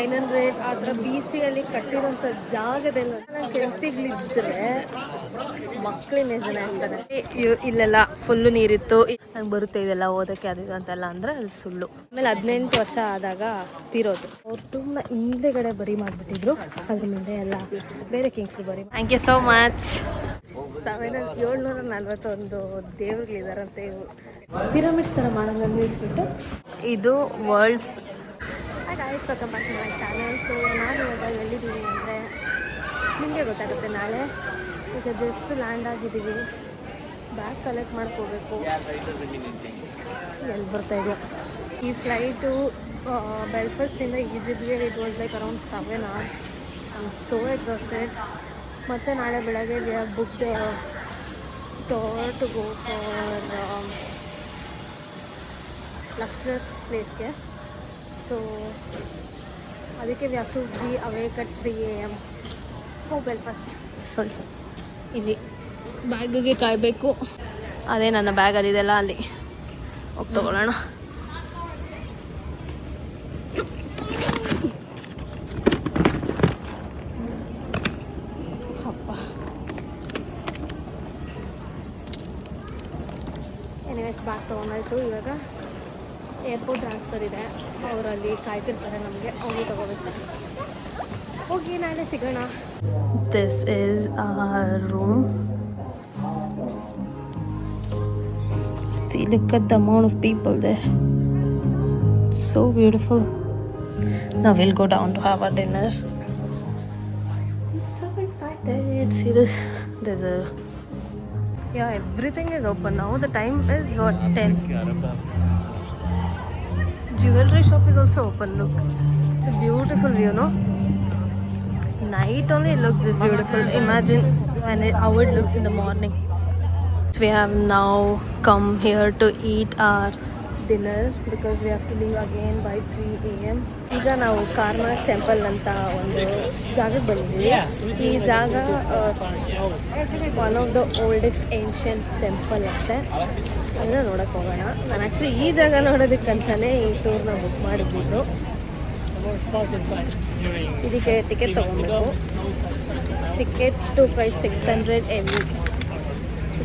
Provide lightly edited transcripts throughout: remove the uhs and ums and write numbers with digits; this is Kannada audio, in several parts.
900 ಆ ಥರ BCಯಲ್ಲಿ ಕಟ್ಟಿರೋಂಥ ಜಾಗದಲ್ಲಿ ಕೆಂತಿಗಳಿದ್ರೆ ಮಕ್ಕಳಿನ ಜನ ಇರ್ತಾರೆ. ಇಲ್ಲೆಲ್ಲ ಫುಲ್ಲು ನೀರಿತ್ತು, ನಂಗೆ ಬರುತ್ತೆ ಇದೆಲ್ಲ ಓದೋಕ್ಕೆ ಅದು ಅಂತೆಲ್ಲ ಅಂದರೆ ಅದು ಸುಳ್ಳು. ಆಮೇಲೆ 18 ವರ್ಷ ಆದಾಗ ತೀರೋದು. ಅವ್ರು ತುಂಬ ಹಿಂದೆಗಡೆ ಬರಿ ಮಾಡಿಬಿಟ್ಟಿದ್ರು, ಅದ್ರ ಮುಂದೆ ಎಲ್ಲ ಬೇರೆ ಕಿಂಗ್ಸ್ ಬರಿ. Thank you so much. 741 ದೇವ್ರುಗಳಿದಾರಂತೆ. ಇವು ಪಿರಮಿಡ್ಸ್ ಥರ ಮಾಡೋದು ನಿಲ್ಲಿಸ್ಬಿಟ್ಟು ಇದು worlds. Guys, welcome back to my channel. So ನಾನು ಇವಾಗ ಎಲ್ಲಿದ್ದೀವಿ ಅಂದರೆ ನಿಮಗೆ ಗೊತ್ತಾಗುತ್ತೆ ನಾಳೆ. ಈಗ ಜಸ್ಟ್ ಲ್ಯಾಂಡ್ ಆಗಿದ್ದೀವಿ, ಬ್ಯಾಗ್ ಕಲೆಕ್ಟ್ ಮಾಡ್ಕೋಬೇಕು. ಎಲ್ಲಿ ಬರ್ತಾಯಿದೆ ಈ ಫ್ಲೈಟು? ಬೆಲ್ಫಾಸ್ಟಿಂದ ಈಜಿಪ್ಟ್ಗೆ it was like around 7 hours. I am so exhausted. ಮತ್ತು ನಾಳೆ ಬೆಳಗ್ಗೆ we have booked tour to go for Luxor ಪ್ಲೇಸ್ಗೆ. ಸೊ ಅದಕ್ಕೆ we have to be awake at 3 AM. ಹೋಗ್ಬೇಲ್ ಫಸ್ಟ್. ಸ್ವಲ್ಪ ಇಲ್ಲಿ ಬ್ಯಾಗಿಗೆ ಕಾಯಬೇಕು. ಅದೇ ನನ್ನ ಬ್ಯಾಗಲ್ಲಿದೆಲ್ಲ, ಅಲ್ಲಿ ಹೋಗಿ ತೊಗೊಳ್ಳೋಣ. ಎನಿವೇಸ್ ಬ್ಯಾಗ್ ತೊಗೊಂಡಾಯ್ತು. ಇವಾಗ ಏರ್ಪೋರ್ಟ್ ಟ್ರಾನ್ಸ್ಫರ್ ಇದೆ, ಅವರಲ್ಲಿ ಕಾಯ್ತಿರ್ತಾರೆ ನಮಗೆ, ಅವ್ರಿಗೆ ತಗೋಬೇಕು. ಹೋಗಿ ನಾಳೆ ಸಿಗೋಣ. This is our room. See, look at the amount of people there. So beautiful. Now we'll go down to have our dinner. I'm so excited. See this? There's a... Yeah, everything is open now. The time is what, 10? Jewelry shop is also open. Look, it's a beautiful view, no? Night only it looks this beautiful. Imagine when how it looks in the morning. So we have now come here to eat our dinner because we have to leave again by 3 AM. ಈಗ ನಾವು ಕಾರ್ನಾಕ್ ಟೆಂಪಲ್ ಅಂತ ಒಂದು ಜಾಗಕ್ಕೆ ಬಂದಿದ್ದೀವಿ. ಈ ಜಾಗ one of the oldest ancient temple ಅಂತೆ. ಅದನ್ನ ನೋಡೋಕೆ ಹೋಗೋಣ. ನಾನು ಆ್ಯಕ್ಚುಲಿ ಈ ಜಾಗ ನೋಡೋದಕ್ಕಂತಾನೆ ಈ ಟೂರ್ನ ಬುಕ್ ಮಾಡಿಬಿಟ್ಟು. ಇದಕ್ಕೆ ಟಿಕೆಟ್ ತೊಗೊಬೇಕು. Ticket to price 600 LE.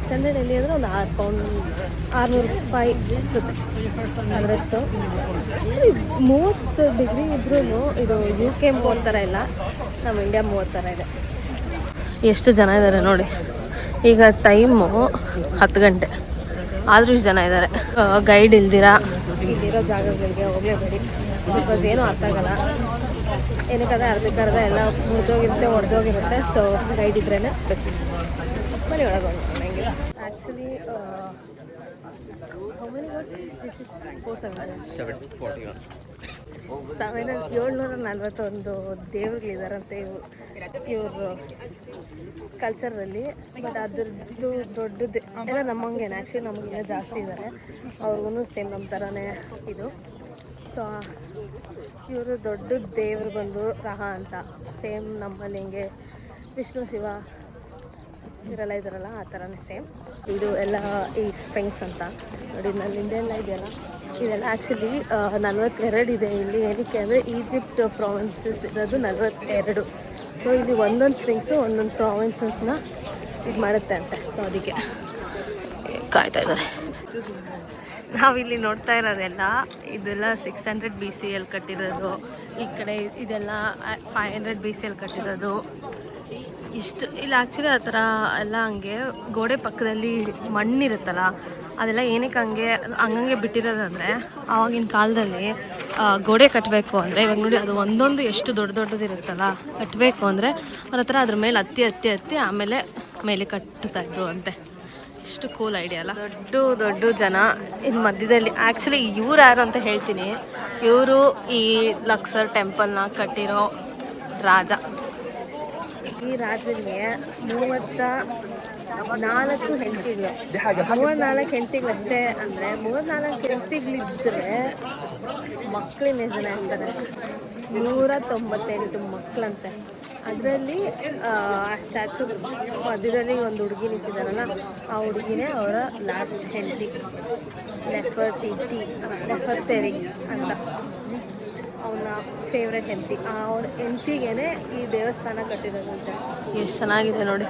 600 LE ಅಂದರೆ ಒಂದು ₹600 ಅನಿಸುತ್ತೆ, ಅದರಷ್ಟು. 30 ಡಿಗ್ರಿ ಇದ್ರೂ ಇದು UK 30 ಥರ ಇಲ್ಲ, ನಮ್ಮ ಇಂಡಿಯಾ 30 ಥರ ಇದೆ. ಎಷ್ಟು ಜನ ಇದ್ದಾರೆ ನೋಡಿ. ಈಗ ಟೈಮು 10 ಗಂಟೆ, ಆದರೂ ಇಷ್ಟು ಜನ ಇದ್ದಾರೆ. ಗೈಡ್ ಇಲ್ದಿರ ಇಲ್ಲಿರೋ ಜಾಗಗಳಿಗೆ ಹೋಗಲೇಬೇಡಿ, ಬಿಕಾಸ್ ಏನೂ ಅರ್ಥ ಆಗಲ್ಲ. ಏನಕ್ಕಾದ್ರೆ ಅರ್ಧಕ್ಕರ್ಧ ಎಲ್ಲ ಮುರಿದೋಗಿರುತ್ತೆ, ಒಡೆದೋಗಿರುತ್ತೆ. ಸೊ ಗೈಡ್ ಇದ್ರೇ ಬೆಸ್ಟ್. ಮನೆ ಒಳಗೆ ನನಗೆ ಆ್ಯಕ್ಚುಲಿ 741 ದೇವ್ರುಗಳಿದಾರಂತೆ ಇವರು ಕಲ್ಚರಲ್ಲಿ. ಬಟ್ ಅದ್ರದ್ದು ದೊಡ್ಡದು ಎಲ್ಲ ನಮ್ಮಂಗೇನೆ. ಆ್ಯಕ್ಚುಲಿ ನಮಗಿನ್ನ ಜಾಸ್ತಿ ಇದ್ದಾರೆ, ಅವ್ರಿಗೂ ಸೇಮ್ ನಮ್ಮ ಥರನೇ ಇದು. ಸೊ ಇವರು ದೊಡ್ಡ ದೇವರು ಬಂದು ರಹ ಅಂತ, ಸೇಮ್ ನಮ್ಮಲ್ಲಿ ಹಿಂಗೆ ವಿಷ್ಣು ಶಿವ ಇವರೆಲ್ಲ ಇದ್ದಾರಲ್ಲ ಆ ಥರನೇ ಸೇಮ್. ಇದು ಎಲ್ಲ ಈ ಸ್ಫಿಂಕ್ಸ್ ಅಂತ ನೋಡಿ, ನನ್ನ ಹಿಂದೆಲ್ಲ ಇದೆಯಲ್ಲ, ಇದೆಲ್ಲ ಆ್ಯಕ್ಚುಲಿ 42 ಇದೆ ಇಲ್ಲಿ. ಏನಕ್ಕೆ ಅಂದರೆ ಈಜಿಪ್ಟ್ ಪ್ರಾವಿನ್ಸಸ್ ಇರೋದು 42. ಸೊ ಇಲ್ಲಿ ಒಂದೊಂದು ಸ್ಫಿಂಕ್ಸು ಒಂದೊಂದು ಪ್ರಾವಿನ್ಸಸ್ನ ಇದು ಮಾಡುತ್ತೆ ಅಂತೆ. ಸೊ ಅದಕ್ಕೆ ಕಾಯ್ತಾ ಇದ್ದಾರೆ. ನಾವಿಲ್ಲಿ ನೋಡ್ತಾ ಇರೋದೆಲ್ಲ ಇದೆಲ್ಲ 600 BCಯಲ್ಲಿ ಕಟ್ಟಿರೋದು. ಈ ಕಡೆ ಇದೆಲ್ಲ 500 BCಯಲ್ಲಿ ಕಟ್ಟಿರೋದು. ಇಷ್ಟು ಇಲ್ಲಿ ಆ್ಯಕ್ಚುಲಿ ಆ ಥರ ಎಲ್ಲ ಹಂಗೆ ಗೋಡೆ ಪಕ್ಕದಲ್ಲಿ ಮಣ್ಣಿರುತ್ತಲ್ಲ, ಅದೆಲ್ಲ ಏನಕ್ಕೆ ಹಂಗೆ ಬಿಟ್ಟಿರೋದಂದರೆ ಆವಾಗಿನ ಕಾಲದಲ್ಲಿ ಗೋಡೆ ಕಟ್ಟಬೇಕು ಅಂದರೆ, ಇವಾಗ ನೋಡಿ ಅದು ಒಂದೊಂದು ಎಷ್ಟು ದೊಡ್ಡದಿರುತ್ತಲ್ಲ, ಕಟ್ಟಬೇಕು ಅಂದರೆ ಅವ್ರ ಹತ್ರ ಅದ್ರ ಮೇಲೆ ಹತ್ತಿ ಆಮೇಲೆ ಮೇಲೆ ಕಟ್ಟುತ್ತಾಯಿದ್ರು ಅಂತೆ. ಇಷ್ಟು ಕೂಲ್ ಐಡಿಯಾ ಅಲ್ಲ. ದೊಡ್ಡ ಜನ ಇನ್ನು ಮಧ್ಯದಲ್ಲಿ. ಆ್ಯಕ್ಚುಲಿ ಇವ್ರು ಯಾರು ಅಂತ ಹೇಳ್ತೀನಿ. ಇವರು ಈ ಲಕ್ಸರ್ ಟೆಂಪಲ್ನ ಕಟ್ಟಿರೋ ರಾಜ. ಈ ರಾಜನಿಗೆ 34 ಹೆಂಡತಿಗಳು. 34 ಹೆಂಡತಿಗಳಷ್ಟೇ ಅಂದರೆ 34 ಹೆಂಡತಿಗಳಿದ್ದರೆ ಮಕ್ಕಳಿನ ಜನ ಇರ್ತಾರೆ. 198 ಮಕ್ಕಳಂತೆ. ಅದರಲ್ಲಿ ಸ್ಟ್ಯಾಚು ಮಧ್ಯದಲ್ಲಿ ಒಂದು ಹುಡುಗಿ ನಿಂತಿದ್ದಾರಲ್ಲ, ಆ ಹುಡುಗಿನೇ ಅವರ ಲಾಸ್ಟ್ ಹೆಂಡತಿ, ನೆಫರ್ಟೆರಿ ಅಂತ. ಅವನ ಫೇವ್ರೆಟ್ ಹೆಂಡತಿ, ಅವ್ರ ಹೆಂಡತಿಗೇನೆ ಈ ದೇವಸ್ಥಾನ ಕಟ್ಟಿರೋದಂತೆ. ಎಷ್ಟು ಚೆನ್ನಾಗಿದೆ ನೋಡಿ.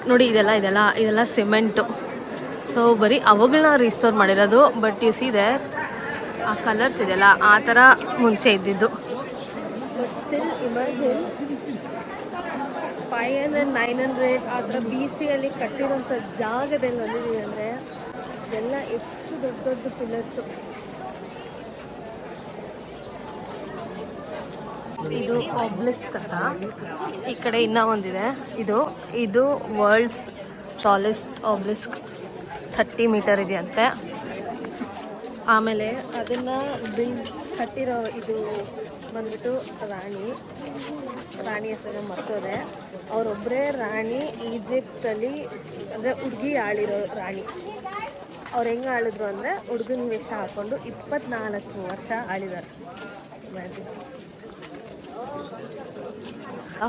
ನೋಡಿ ಇದೆಲ್ಲ ಸಿಮೆಂಟು. ಸೊ ಬರೀ ಅವುಗಳನ್ನ ರೀಸ್ಟೋರ್ ಮಾಡಿರೋದು. ಬಟ್ ಯು ಸಿ ಇದೆ ಆ ಕಲರ್ಸ್ ಇದೆಯಲ್ಲ ಆ ಥರ ಮುಂಚೆ ಇದ್ದಿದ್ದು. ಬಟ್ ಸ್ಟಿಲ್ ಇಮ್ಯಾಜಿನ್ 500-900 ಆ ಥರ BCಯಲ್ಲಿ ಕಟ್ಟಿರೋಂಥ ಜಾಗದಲ್ಲಿ ಬಂದಿದ್ದೀವಿ ಅಂದರೆ ಇದೆಲ್ಲ ಎಷ್ಟು ದೊಡ್ಡ ದೊಡ್ಡ ಪಿಲ್ಲರ್ಸು. ಇದು ಆಬ್ಲಿಸ್ಕ್ ಅಂತ. ಈ ಕಡೆ ಇನ್ನೂ ಒಂದಿದೆ. ಇದು ವರ್ಲ್ಡ್ಸ್ ಟಾಲೆಸ್ಟ್ ಆಬ್ಲಿಸ್ಕ್, 30 ಮೀಟರ್ ಇದೆಯಂತೆ. ಆಮೇಲೆ ಅದನ್ನು ಕಟ್ಟಿರೋ ಇದು ಬಂದ್ಬಿಟ್ಟು ರಾಣಿ ಹೆಸರು ಮರ್ತೋದೆ. ಅವರೊಬ್ಬರೇ ರಾಣಿ ಈಜಿಪ್ಟಲ್ಲಿ, ಅಂದರೆ ಹುಡುಗಿ ಆಳಿರೋ ರಾಣಿ. ಅವ್ರು ಹೆಂಗೆ ಆಳಿದ್ರು ಅಂದರೆ ಹುಡುಗನ ವೇಷ ಹಾಕ್ಕೊಂಡು 24 ವರ್ಷ ಆಳಿದ್ದಾರೆ. ಮ್ಯಾಜಿಕ್.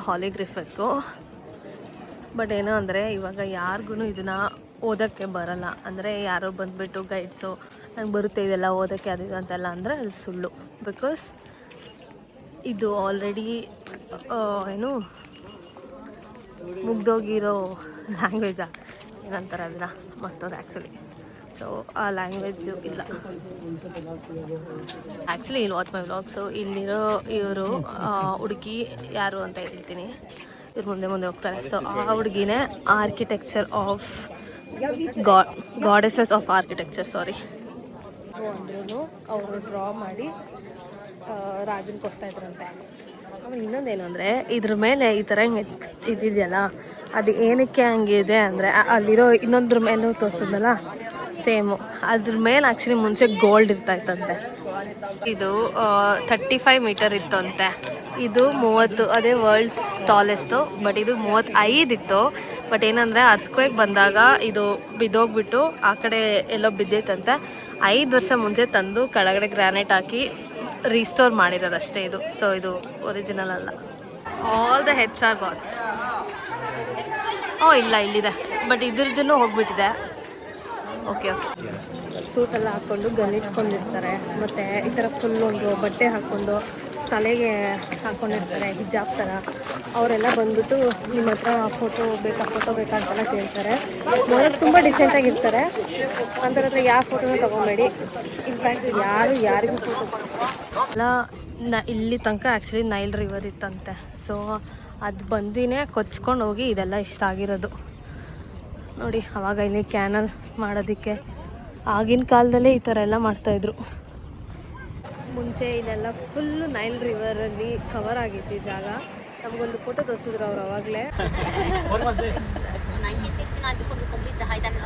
ಹಾಲಿಗ್ರಿಫಿಕ್ಕು. ಬಟ್ ಏನೋ ಅಂದರೆ ಇವಾಗ ಯಾರಿಗೂ ಇದನ್ನು ಓದೋಕ್ಕೆ ಬರಲ್ಲ. ಅಂದರೆ ಯಾರೋ ಬಂದುಬಿಟ್ಟು ಗೈಡ್ಸು ನಂಗೆ ಬರುತ್ತೆ ಇದೆಲ್ಲ ಓದೋಕ್ಕೆ ಅದು ಅಂತೆಲ್ಲ ಅಂದರೆ ಅದು ಸುಳ್ಳು. ಬಿಕಾಸ್ ಇದು ಆಲ್ರೆಡಿ ಏನು ಮುಗ್ದೋಗಿರೋ ಲ್ಯಾಂಗ್ವೇಜಾ ಏನಂತಾರೆ ಅದನ್ನು ಮರ್ತೋದು ಆ್ಯಕ್ಚುಲಿ. ಸೊ ಆ ಲ್ಯಾಂಗ್ವೇಜು ಇಲ್ಲ ಆ್ಯಕ್ಚುಲಿ. ಇಲ್ಲಿ ವಾಚ್ ಮೈ ವ್ಲಾಗ್. ಸೊ ಇಲ್ಲಿರೋ ಇವರು ಹುಡುಗಿ ಯಾರು ಅಂತ ಹೇಳ್ತೀನಿ. ಇವ್ರು ಮುಂದೆ ಹೋಗ್ತಾರೆ. ಸೊ ಆ ಹುಡುಗಿನೇ architecture of goddesses of architecture, sorry ಅಂದ್ರೂ ಅವರು ಡ್ರಾ ಮಾಡಿ ರಾಜನ ಕೊಡ್ತಾಯಿದ್ರಂತೆ. ಆಮೇಲೆ ಇನ್ನೊಂದೇನು ಅಂದರೆ ಇದ್ರ ಮೇಲೆ ಈ ಥರ ಹಿಂಗೆ ಇದಿದೆಯಲ್ಲ, ಅದು ಏನಕ್ಕೆ ಹಂಗಿದೆ ಅಂದರೆ ಅಲ್ಲಿರೋ ಇನ್ನೊಂದ್ರ ಮೇಲೂ ತೋರಿಸಿದ್ನಲ್ಲ ಸೇಮು, ಅದ್ರ ಮೇಲೆ ಆ್ಯಕ್ಚುಲಿ ಮುಂಚೆ ಗೋಲ್ಡ್ ಇರ್ತಾಯಿತ್ತಂತೆ. ಇದು 35 ಮೀಟರ್ ಇತ್ತಂತೆ. ಇದು 30, ಅದೇ ವರ್ಲ್ಡ್ಸ್ ಟಾಲೆಸ್ಟು. ಬಟ್ ಇದು 35 ಇತ್ತು. ಬಟ್ ಏನಂದರೆ ಅರ್ಥಕ್ವೇಕ್ ಬಂದಾಗ ಇದು ಬಿದ್ದೋಗ್ಬಿಟ್ಟು ಆ ಕಡೆ ಎಲ್ಲೋ ಬಿದ್ದೈತಂತೆ. 5 ವರ್ಷ ಮುಂಚೆ ತಂದು ಕೆಳಗಡೆ ಗ್ರಾನೈಟ್ ಹಾಕಿ ರೀಸ್ಟೋರ್ ಮಾಡಿರೋದಷ್ಟೇ ಇದು. ಸೊ ಇದು ಒರಿಜಿನಲ್ ಅಲ್ಲ. All the heads are gone. ಇಲ್ಲ ಇಲ್ಲಿದೆ, ಬಟ್ ಇದ್ರದ್ದೂ ಹೋಗ್ಬಿಟ್ಟಿದೆ. ಓಕೆ ಸೂಟೆಲ್ಲ ಹಾಕ್ಕೊಂಡು ಗಲ್ಲಿಟ್ಕೊಂಡಿರ್ತಾರೆ. ಮತ್ತು ಈ ಥರ ಫುಲ್ ಒಂದು ಬಟ್ಟೆ ಹಾಕ್ಕೊಂಡು ತಲೆಗೆ ಹಾಕ್ಕೊಂಡಿರ್ತಾರೆ ಹಿಜಾಬ್ ಥರ. ಅವರೆಲ್ಲ ಬಂದ್ಬಿಟ್ಟು ನಿಮ್ಮ ಹತ್ರ ಫೋಟೋ ಬೇಕಾ ಅಂತೆಲ್ಲ ಕೇಳ್ತಾರೆ. ನೋಡೋಕೆ ತುಂಬ ಡಿಸೆಂಟಾಗಿರ್ತಾರೆ. ಅಂಥವ್ರ ಹತ್ರ ಯಾವ ಫೋಟೋನೂ ತೊಗೊಬೇಡಿ. ಇನ್ಫ್ಯಾಕ್ಟ್ ಯಾರಿಗೂ ಫೋಟೋ ಎಲ್ಲ ಇಲ್ಲಿ ತನಕ ಆ್ಯಕ್ಚುಲಿ ನೈಲ್ ರಿವರ್ ಇತ್ತಂತೆ. ಸೊ ಅದು ಬಂದಿನೇ ಕೊಚ್ಕೊಂಡು ಹೋಗಿ ಇದೆಲ್ಲ ಇಷ್ಟ ಆಗಿರೋದು ನೋಡಿ. ಆವಾಗ ಇಲ್ಲಿ ಕ್ಯಾನಲ್ ಮಾಡೋದಕ್ಕೆ ಆಗಿನ ಕಾಲದಲ್ಲೇ ಈ ಥರ ಎಲ್ಲ ಮಾಡ್ತಾಯಿದ್ರು. ಮುಂಚೆ ಇಲ್ಲೆಲ್ಲ ಫುಲ್ಲು ನೈಲ್ ರಿವರಲ್ಲಿ ಕವರ್ ಆಗಿತ್ತು ಈ ಜಾಗ. ನಮಗೊಂದು ಫೋಟೋ ತೋರಿಸಿದ್ರು ಅವ್ರು ಅವಾಗಲೇ.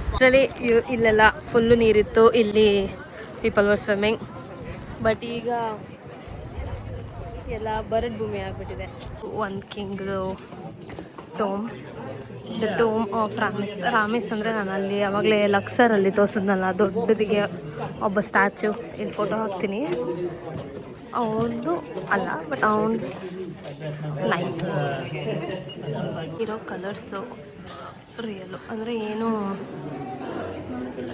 ಆ್ಯಕ್ಚುಲಿ ಇಲ್ಲೆಲ್ಲ ಫುಲ್ಲು ನೀರಿತ್ತು. ಇಲ್ಲಿ ಪೀಪಲ್ ವರ್ ಸ್ವಿಮ್ಮಿಂಗ್. ಬಟ್ ಈಗ ಎಲ್ಲ ಬರಡ್ ಭೂಮಿ ಆಗಿಬಿಟ್ಟಿದೆ. ಒಂದು ಕಿಂಗ್ದು ಟೋಮ್, ದ ಟೋಮ್ ಆಫ್ ರಾಮಿಸ್ ಅಂದರೆ ನಾನು ಅಲ್ಲಿ ಆವಾಗಲೇ ಲಕ್ಸರಲ್ಲಿ ತೋರಿಸಿದ್ನಲ್ಲ ದೊಡ್ಡದಿಗೆ ಒಬ್ಬ ಸ್ಟ್ಯಾಚು. ಇಲ್ಲಿ ಫೋಟೋ ಹಾಕ್ತೀನಿ. ಅವನದು ಅಲ್ಲ, ಬಟ್ ಅವನು ನೈಸ್ ಇರೋ ಕಲರ್ಸು ರಿಯಲ್ಲು. ಅಂದರೆ ಏನು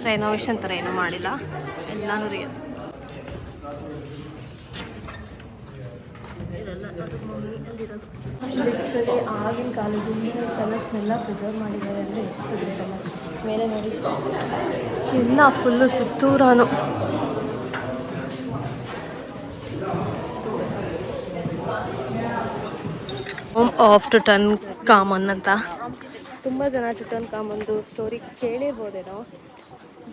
ರೆನೋವೇಷನ್ ಥರ ಏನೂ ಮಾಡಿಲ್ಲ, ಎಲ್ಲನೂ ರಿಯಲ್. ಲಿಟ್ರಲಿ ಆಗಿನ ಕಾಲದ ಕಲರ್ಸ್ನೆಲ್ಲ ಪ್ರಿಸರ್ವ್ ಮಾಡಿದ್ದಾರೆ ಅಂದರೆ ಎಷ್ಟು ಬೇಕಲ್ಲ. ಮೇಲೆ ನೋಡಿ ಎಲ್ಲ ಫುಲ್ಲು ಸುತ್ತೂರಾನು ಹೋಮ್ ಆಫ್ ಟುಟನ್ಖಾಮನ್ ಅಂತ. ತುಂಬ ಜನ ಟುಟನ್ಖಾಮನ್ದು ಸ್ಟೋರಿ ಕೇಳಿರ್ಬೋದೇನೋ.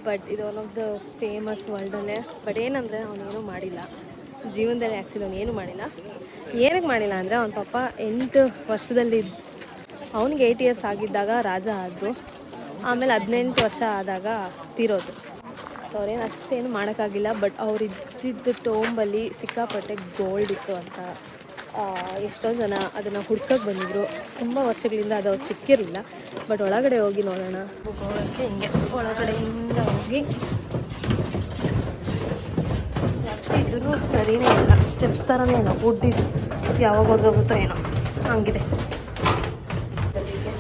ಬಟ್ ಇದು ಒನ್ ಆಫ್ ದ ಫೇಮಸ್ ವರ್ಲ್ಡಲ್ಲೇ. ಬಟ್ ಏನಂದರೆ ಅವನೇನೂ ಮಾಡಿಲ್ಲ ಜೀವನದಲ್ಲಿ. ಆ್ಯಕ್ಚುಲಿ ಅವನು ಏನೂ ಮಾಡಿಲ್ಲ. ಏನಕ್ಕೆ ಮಾಡಿಲ್ಲ ಅಂದರೆ ಅವನ ಪಾಪ 8 ವರ್ಷದಲ್ಲಿ ಅವನಿಗೆ 8 ಇಯರ್ಸ್ ಆಗಿದ್ದಾಗ ರಾಜ ಆದರು. ಆಮೇಲೆ 18 ವರ್ಷ ಆದಾಗ ತೀರೋದು. ಸೊ ಅವ್ರೇನು ಅಷ್ಟೇನು ಮಾಡೋಕ್ಕಾಗಿಲ್ಲ. ಬಟ್ ಅವ್ರು ಇದ್ದಿದ್ದು ಟೋಂಬಲ್ಲಿ ಸಿಕ್ಕಾಪಟ್ಟೆ ಗೋಲ್ಡ್ ಇತ್ತು ಅಂತ ಎಷ್ಟೊಂದು ಜನ ಅದನ್ನು ಹುಡ್ಕಕ್ಕೆ ಬಂದಿದ್ರು. ತುಂಬ ವರ್ಷಗಳಿಂದ ಅದು ಅವ್ರು ಸಿಕ್ಕಿರಲಿಲ್ಲ. ಬಟ್ ಒಳಗಡೆ ಹೋಗಿ ನೋಡೋಣ. ಹೋಗೋಕ್ಕೆ ಹಿಂಗೆ ಒಳಗಡೆಯಿಂದ ಹೋಗಿ ಇದೂ ಸರಿಯೇ ಇಲ್ಲ. ಸ್ಟೆಪ್ಸ್ ಥರನೇ ಇಲ್ಲ, ಉಡ್ಡಿದ್ದು ಯಾವಾಗ ಹೊಡೆದೋಗುತ್ತೋ ಏನೋ ಹಂಗಿದೆ.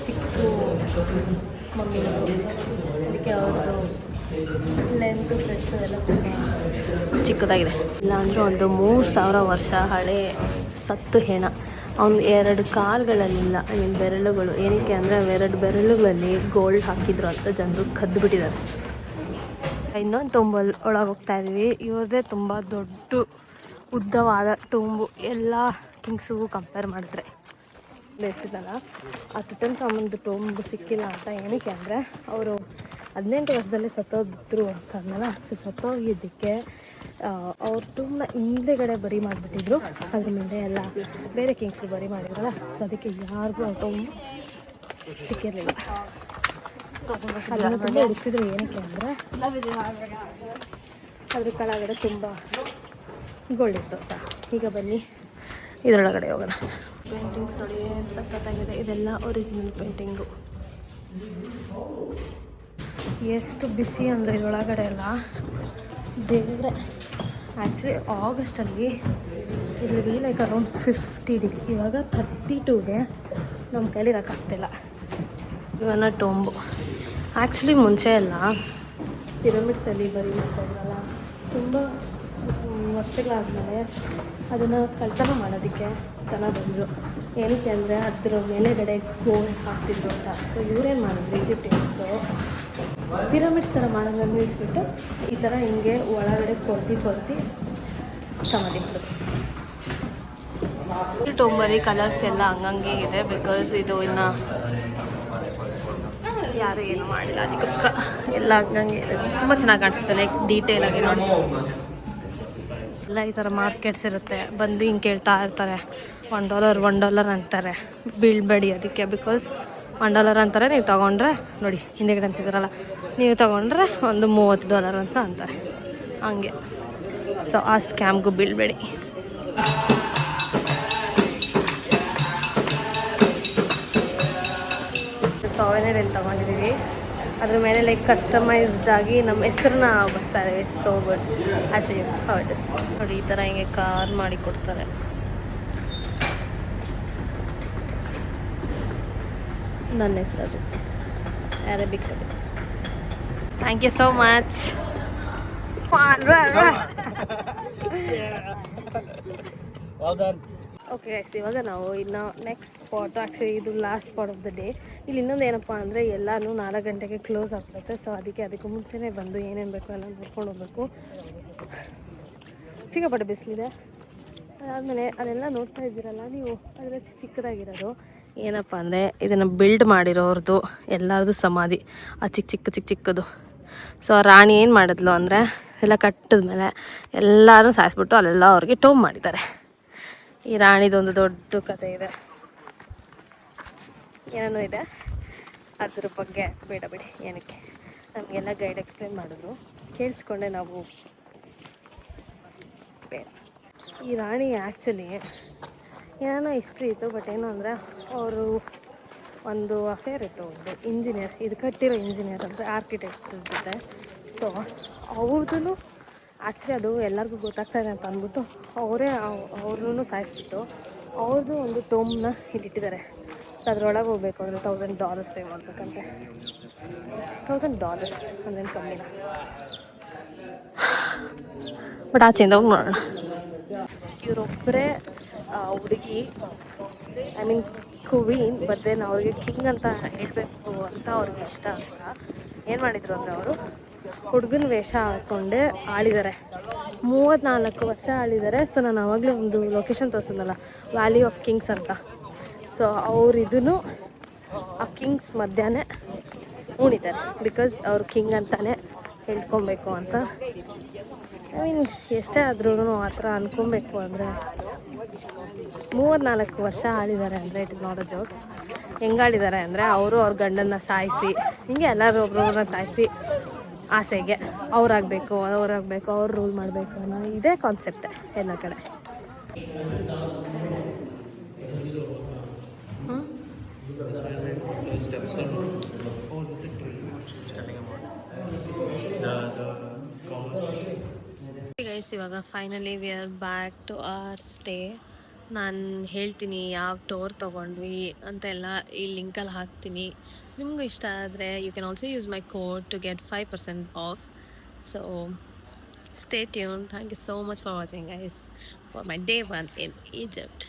ಚಿಕ್ಕ ಮಮ್ಮಿಗಳು ಅದಕ್ಕೆ ಅವ್ರದ್ದು ಲೆಂತು ಬ್ರೆಡ್ತು ಎಲ್ಲ ತುಂಬ ಚಿಕ್ಕದಾಗಿದೆ. ಇಲ್ಲಾಂದರೆ ಒಂದು 3000 ವರ್ಷ ಹಳೆ ಸತ್ತು ಹೆಣ. ಅವ್ನು 2 ಕಾಲುಗಳಲ್ಲಿಲ್ಲ, ಬೆರಳುಗಳು. ಏನಕ್ಕೆ ಅಂದರೆ 2 ಬೆರಳುಗಳಲ್ಲಿ ಗೋಲ್ಡ್ ಹಾಕಿದ್ರು ಅಂತ ಜನರು ಕದ್ದು ಬಿಟ್ಟಿದ್ದಾರೆ. ಇನ್ನೊಂದು ಟೂಂಬಲ್ಲಿ ಒಳಗೆ ಹೋಗ್ತಾ ಇದ್ದೀವಿ. ಇವ್ರದ್ದೇ ತುಂಬ ದೊಡ್ಡ ಉದ್ದವಾದ ಟೂಂಬು, ಎಲ್ಲ ಕಿಂಗ್ಸಿಗೂ ಕಂಪೇರ್ ಮಾಡಿದ್ರೆ. ಇರ್ತಿದ್ದಲ್ಲ, ಆ ಟುಟನ್ಖಾಮನ್ದು ಟೂಂಬು ಸಿಕ್ಕಿಲ್ಲ ಅಂತ. ಏನಕ್ಕೆ ಅಂದರೆ ಅವರು 18 ವರ್ಷದಲ್ಲಿ ಸತ್ತೋದ್ರು ಅಂತಂದಲ್ಲ. ಸೊ ಸತ್ತೋಗಿದ್ದಕ್ಕೆ ಅವ್ರ ಟೂಮ್ನ ಹಿಂದೆಗಡೆ ಬರಿ ಮಾಡಿಬಿಟ್ಟಿದ್ರು. ಅದ್ರ ಮುಂದೆ ಎಲ್ಲ ಬೇರೆ ಕಿಂಗ್ಸ್ ಬರಿ ಮಾಡಿದ್ರಲ್ಲ. ಸೊ ಅದಕ್ಕೆ ಯಾರಿಗೂ ಆ ಟೂಂಬು ಸಿಕ್ಕಿರಲಿಲ್ಲ. ಅದನ್ನು ತುಂಬ ಹುಡುಕ್ತಿದ್ರು. ಏನಕ್ಕೆ ಅಂದರೆ ಅದ್ರ ಕೆಳಗಡೆ ತುಂಬ ಗೋಲ್ಡ್ ಇತ್ತು ಅಂತ. ಈಗ ಬನ್ನಿ ಇದರೊಳಗಡೆ ಹೋಗೋಣ. ಪೇಂಟಿಂಗ್ಸ್ ನೋಡಿ ಸಖತ್ತಾಗಿದೆ. ಇದೆಲ್ಲ ಒರಿಜಿನಲ್ ಪೇಂಟಿಂಗು. ಎಷ್ಟು ಬಿಸಿ ಅಂದರೆ ಇದರೊಳಗಡೆ ಎಲ್ಲ ದೇವರೇ. ಆ್ಯಕ್ಚುಲಿ ಆಗಸ್ಟಲ್ಲಿ ಇಲ್ಲಿ ಬಿ ಲೈಕ್ ಅರೌಂಡ್ 50 ಡಿಗ್ರಿ. ಇವಾಗ 32ಗೆ ನಮ್ಮ ಕೈಲಿ ಇರೋಕ್ಕಾಗ್ತಿಲ್ಲ. ಇವನ್ನ ಟೋಂಬು. ಆ್ಯಕ್ಚುಲಿ ಮುಂಚೆ ಎಲ್ಲ ಪಿರಮಿಡ್ಸಲ್ಲಿ ಬರೀ ಮಾಡ್ತಾಯಿದ್ರಲ್ಲ, ತುಂಬ ವರ್ಷಗಳಾದಮೇಲೆ ಅದನ್ನು ಕಳ್ತನ ಮಾಡೋದಕ್ಕೆ ಜನ ಬಂದರು. ಏನಕ್ಕೆ ಅಂದರೆ ಅದ್ರ ಮೇಲೆಗಡೆ ಗೋಲ್ಡ್ ಹಾಕ್ತಿದ್ರು ಅಂತ. ಸೊ ಇವರೇನು ಮಾಡಿದ್ರು, ಈಜಿಪ್ಟಿಯನ್ಸು ಪಿರಮಿಡ್ಸ್ ಥರ ಮಾಡೋದನ್ನ ನಿಲ್ಲಿಸ್ಬಿಟ್ಟು ಈ ಥರ ಹಿಂಗೆ ಒಳಗಡೆ ಕೊರ್ತಿ ಸಮಾಧಿ ಮಾಡೋದು. ಈ ಟೋಂಬಲ್ಲಿ ಕಲರ್ಸ್ ಎಲ್ಲ ಹಂಗಂಗೆ ಇದೆ. ಬಿಕಾಸ್ ಇದು ಇನ್ನು ಯಾರು ಏನು ಮಾಡಿಲ್ಲ, ಅದಕ್ಕೋಸ್ಕರ ಎಲ್ಲ ಹಂಗಂಗೆ ಇದೆ. ತುಂಬ ಚೆನ್ನಾಗಿ ಕಾಣಿಸುತ್ತೆ, ಲೈಕ್ ಡೀಟೇಲಾಗಿ ನೋಡಿ. ಎಲ್ಲ ಈ ಥರ ಮಾರ್ಕೆಟ್ಸ್ ಇರುತ್ತೆ. ಬಂದು ಹಿಂಗೆ ಕೇಳ್ತಾ ಇರ್ತಾರೆ, $1 ಅಂತಾರೆ. ಬೀಳ್ಬೇಡಿ ಅದಕ್ಕೆ. ಬಿಕಾಸ್ $1 ಅಂತಾರೆ. ನೀವು ತೊಗೊಂಡ್ರೆ ನೋಡಿ ಹಿಂದೆಗಡೆ ಅಂತಿದ್ದಾರಲ್ಲ, ನೀವು ತೊಗೊಂಡ್ರೆ ಒಂದು $30 ಅಂತ ಅಂತಾರೆ ಹಂಗೆ. ಸೊ ಆ ಸ್ಕ್ಯಾಮ್ಗೂ ಬೀಳ್ಬೇಡಿ. ಸಾವೆನೇರಲ್ಲಿ ತೊಗೊಂಡಿದ್ದೀವಿ. ಅದ್ರ ಮೇಲೆ ಲೈಕ್ ಕಸ್ಟಮೈಸ್ಡ್ ಆಗಿ ನಮ್ಮ ಹೆಸ್ರನ್ನ ಬಸ್ತಾ ಇದ್ದೀವಿ. So good. Actually how it is ನೋಡಿ, ಈ ಥರ ಹಿಂಗೆ ಕಾರ್ ಮಾಡಿ ಕೊಡ್ತಾರೆ. ನನ್ನ ಹೆಸರು ಅದು ಅರೇಬಿಕ್ ಅದು. Thank you so much. Okay guys, ಇವಾಗ ನಾವು ಇನ್ನು ನೆಕ್ಸ್ಟ್ ಸ್ಪಾಟ್. ಆ್ಯಕ್ಚುಲಿ ಇದು last spot of the day. ಇಲ್ಲಿ ಇನ್ನೊಂದು ಏನಪ್ಪ ಅಂದರೆ ಎಲ್ಲನೂ 4 ಗಂಟೆಗೆ ಕ್ಲೋಸ್ ಆಗ್ಬಿಡುತ್ತೆ. ಸೊ ಅದಕ್ಕೂ ಮುಂಚೆನೇ ಬಂದು ಏನೇನು ಬೇಕೋ ಎಲ್ಲ ನೋಡ್ಕೊಂಡು ಹೋಗ್ಬೇಕು. ಸಿಕ್ಕಾಪಟ್ಟೆ ಬಿಸಿಲಿದೆ. ಅದಾದಮೇಲೆ ಅಲ್ಲೆಲ್ಲ ನೋಡ್ತಾ ಇದ್ದೀರಲ್ಲ ನೀವು, ಅದೆಲ್ಲ ಚಿಕ್ಕದಾಗಿರೋದು ಏನಪ್ಪ ಅಂದರೆ ಇದನ್ನು ಬಿಲ್ಡ್ ಮಾಡಿರೋರ್ದು ಎಲ್ಲರದು ಸಮಾಧಿ. ಆ ಚಿಕ್ಕದು. ಸೊ ರಾಣಿ ಏನು ಮಾಡಿದ್ಲು ಅಂದರೆ ಎಲ್ಲ ಕಟ್ಟಿದ್ಮೇಲೆ ಎಲ್ಲರೂ ಸಾಯಿಸ್ಬಿಟ್ಟು ಅಲ್ಲೆಲ್ಲ ಅವ್ರಿಗೆ ಟೋಮ್ ಮಾಡಿದ್ದಾರೆ. ಈ ರಾಣಿದೊಂದು ದೊಡ್ಡ ಕಥೆ ಇದೆ, ಏನೇನೋ ಇದೆ. ಅದ್ರ ಬಗ್ಗೆ ಬೇಡ ಬಿಡಿ, ಏನಕ್ಕೆ. ನಮಗೆಲ್ಲ ಗೈಡ್ ಎಕ್ಸ್ಪ್ಲೇನ್ ಮಾಡಿದ್ರು, ಕೇಳಿಸ್ಕೊಂಡೆ ನಾವು ಬೇಡ. ಈ ರಾಣಿ ಆ್ಯಕ್ಚುಲಿ ಏನೇನೋ ಹಿಸ್ಟ್ರಿ ಇತ್ತು. ಬಟ್ ಏನು ಅಂದರೆ ಅವರು ಒಂದು ಅಫೇರ್ ಇತ್ತು, ಒಂದು ಇಂಜಿನಿಯರ್, ಇದು ಕಟ್ಟಿರೋ ಇಂಜಿನಿಯರ್ ಅಂತ ಆರ್ಕಿಟೆಕ್ಟ್ ಜೊತೆ. ಸೊ ಅವ್ರದ್ದು ಆ್ಯಕ್ಚುಲಿ ಅದು ಎಲ್ಲರಿಗೂ ಗೊತ್ತಾಗ್ತಾಯಿದೆ ಅಂತ ಅಂದ್ಬಿಟ್ಟು ಅವ್ರನ್ನೂ ಸಾಯಿಸ್ಬಿಟ್ಟು ಅವ್ರದ್ದು ಒಂದು ಟೋಮ್ನ ಇಲ್ಲಿಟ್ಟಿದ್ದಾರೆ. ಸೊ ಅದ್ರೊಳಗೆ ಹೋಗ್ಬೇಕು ಅಂದರೆ $1000 ಪೇ ಮಾಡಬೇಕಂತೆ. $1000 ಅಂದೇನು ಕಮ್ಮಿನ. ಬಟ್ ಆಚೆಯಿಂದ ಹೋಗಿ ನೋಡೋಣ. ಇವರೊಬ್ಬರೇ ಹುಡುಗಿ, I mean queen. But then ಅವ್ರಿಗೆ ಕಿಂಗ್ ಅಂತ ಹೇಳಬೇಕು ಅಂತ ಅವ್ರಿಗೆ ಇಷ್ಟ ಅಂತ ಏನು ಮಾಡಿದರು ಅಂದರೆ ಅವರು ಹುಡುಗನ ವೇಷ ಹಾಕ್ಕೊಂಡೆ ಆಳಿದ್ದಾರೆ. 34 ವರ್ಷ ಆಳಿದ್ದಾರೆ. ಸೊ ನಾನು ಆವಾಗಲೇ ಒಂದು ಲೊಕೇಶನ್ ತೋರಿಸಿದ್ನಲ್ಲ, ವ್ಯಾಲಿ ಆಫ್ ಕಿಂಗ್ಸ್ ಅಂತ. ಸೊ ಅವ್ರು ಇದನ್ನು ಆ ಕಿಂಗ್ಸ್ ಮಧ್ಯಾಹ್ನ ಉಣಿತಾರೆ. ಬಿಕಾಸ್ ಅವ್ರು ಕಿಂಗ್ ಅಂತಲೇ ಹೇಳ್ಕೊಬೇಕು ಅಂತ. ಐ ಮೀನ್ ಎಷ್ಟೇ ಆದ್ರೂ ಆ ಥರ ಅಂದ್ಕೊಬೇಕು ಅಂದರೆ 34 ವರ್ಷ ಆಳಿದ್ದಾರೆ ಅಂದರೆ it is not a joke. ಹೆಂಗೆ ಆಡಿದ್ದಾರೆ ಅಂದರೆ ಅವ್ರ ಗಂಡನ್ನ ಸಾಯಿಸಿ, ಹಿಂಗೆ ಎಲ್ಲರೂ ಒಬ್ರೊಬ್ಬರನ್ನ ಸಾಯಿಸಿ ಆಸೆಗೆ ಅವ್ರಾಗಬೇಕು, ಅವ್ರು ರೂಲ್ ಮಾಡಬೇಕು ಅನ್ನೋ ಇದೇ ಕಾನ್ಸೆಪ್ಟೇ ಎಲ್ಲ ಕಡೆ. ಗೈಸ್, ಇವಾಗ finally we are back to our stay. ನಾನು ಹೇಳ್ತೀನಿ ಯಾವ ಟೂರ್ ತೊಗೊಂಡ್ವಿ ಅಂತೆಲ್ಲ ಈ ಲಿಂಕಲ್ಲಿ ಹಾಕ್ತೀನಿ. ನಿಮಗೂ ಇಷ್ಟ ಆದರೆ you can also use my code to get 5% off. So Stay tuned. Thank you so much for watching, guys, for my day one in Egypt.